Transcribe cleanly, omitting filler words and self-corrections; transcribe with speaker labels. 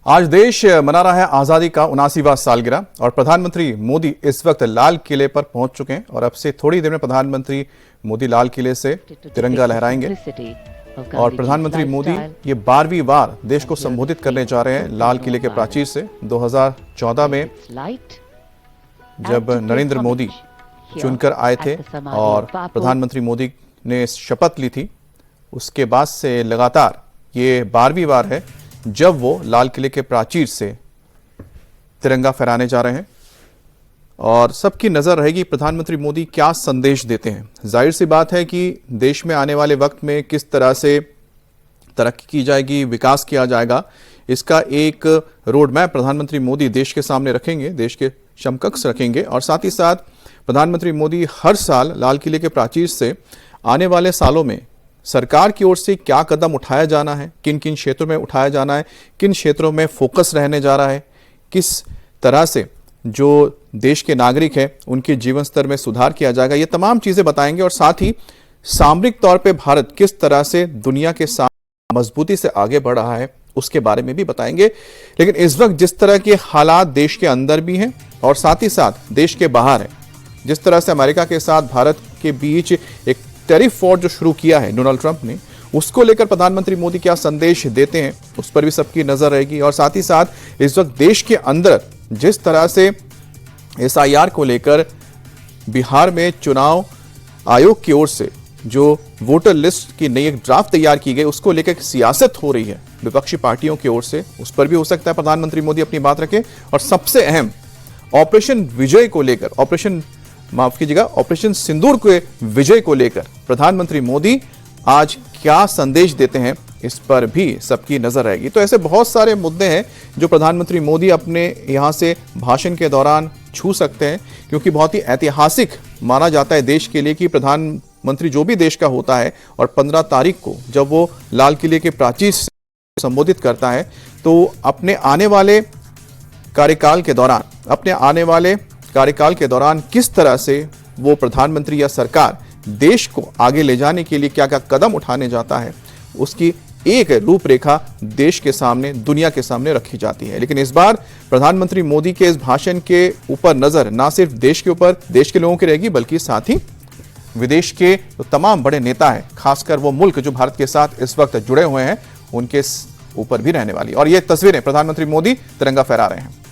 Speaker 1: आज देश मना रहा है आजादी का 79वां सालगिरह और प्रधानमंत्री मोदी इस वक्त लाल किले पर पहुंच चुके हैं और अब से थोड़ी देर में प्रधानमंत्री मोदी लाल किले से तिरंगा लहराएंगे। और प्रधानमंत्री मोदी ये 12वीं बार देश को संबोधित करने जा रहे हैं लाल किले के प्राचीर से। 2014 में जब नरेंद्र मोदी चुनकर आए थे और प्रधानमंत्री मोदी ने शपथ ली थी, उसके बाद से लगातार ये 12वीं बार है जब वो लाल किले के प्राचीर से तिरंगा फहराने जा रहे हैं और सबकी नजर रहेगी प्रधानमंत्री मोदी क्या संदेश देते हैं। जाहिर सी बात है कि देश में आने वाले वक्त में किस तरह से तरक्की की जाएगी, विकास किया जाएगा, इसका एक रोड मैप प्रधानमंत्री मोदी देश के सामने रखेंगे, देश के समकक्ष रखेंगे। और साथ ही साथ प्रधानमंत्री मोदी हर साल लाल किले के प्राचीर से आने वाले सालों में सरकार की ओर से क्या कदम उठाया जाना है, किन किन क्षेत्रों में उठाया जाना है, किन क्षेत्रों में फोकस रहने जा रहा है, किस तरह से जो देश के नागरिक हैं उनके जीवन स्तर में सुधार किया जाएगा, ये तमाम चीजें बताएंगे। और साथ ही सामरिक तौर पे भारत किस तरह से दुनिया के साथ मजबूती से आगे बढ़ रहा है उसके बारे में भी बताएंगे। लेकिन इस वक्त जिस तरह के हालात देश के अंदर भी हैं और साथ ही साथ देश के बाहर है, जिस तरह से अमेरिका के साथ भारत के बीच एक टैरिफ वॉर जो शुरू किया है डोनाल्ड ट्रंप ने, उसको लेकर प्रधानमंत्री मोदी क्या संदेश देते हैं उस पर भी सबकी नजर रहेगी। और साथ ही साथ इस वक्त देश के अंदर जिस तरह से SIR को लेकर बिहार में चुनाव आयोग की ओर से जो वोटर लिस्ट की नई एक ड्राफ्ट तैयार की गई, उसको लेकर सियासत हो रही है विपक्षी पार्टियों की ओर से, उस पर भी हो सकता है प्रधानमंत्री मोदी अपनी बात रखें। और सबसे अहम ऑपरेशन विजय को लेकर, ऑपरेशन सिंदूर के विजय को लेकर प्रधानमंत्री मोदी आज क्या संदेश देते हैं, इस पर भी सबकी नजर रहेगी। तो ऐसे बहुत सारे मुद्दे हैं जो प्रधानमंत्री मोदी अपने यहां से भाषण के दौरान छू सकते हैं, क्योंकि बहुत ही ऐतिहासिक माना जाता है देश के लिए कि प्रधानमंत्री जो भी देश का होता है और 15 तारीख को जब वो लाल किले के प्राचीर से संबोधित करता है तो अपने आने वाले कार्यकाल के दौरान किस तरह से वो प्रधानमंत्री या सरकार देश को आगे ले जाने के लिए क्या क्या कदम उठाने जाता है, उसकी एक रूपरेखा देश के सामने, दुनिया के सामने रखी जाती है। लेकिन इस बार प्रधानमंत्री मोदी के इस भाषण के ऊपर नजर ना सिर्फ देश के ऊपर, देश के लोगों की रहेगी, बल्कि साथ ही विदेश के तो तमाम बड़े नेता हैं, खासकर वो मुल्क जो भारत के साथ इस वक्त जुड़े हुए हैं, उनके ऊपर भी रहने वाली। और ये तस्वीरें प्रधानमंत्री मोदी तिरंगा फहरा रहे हैं।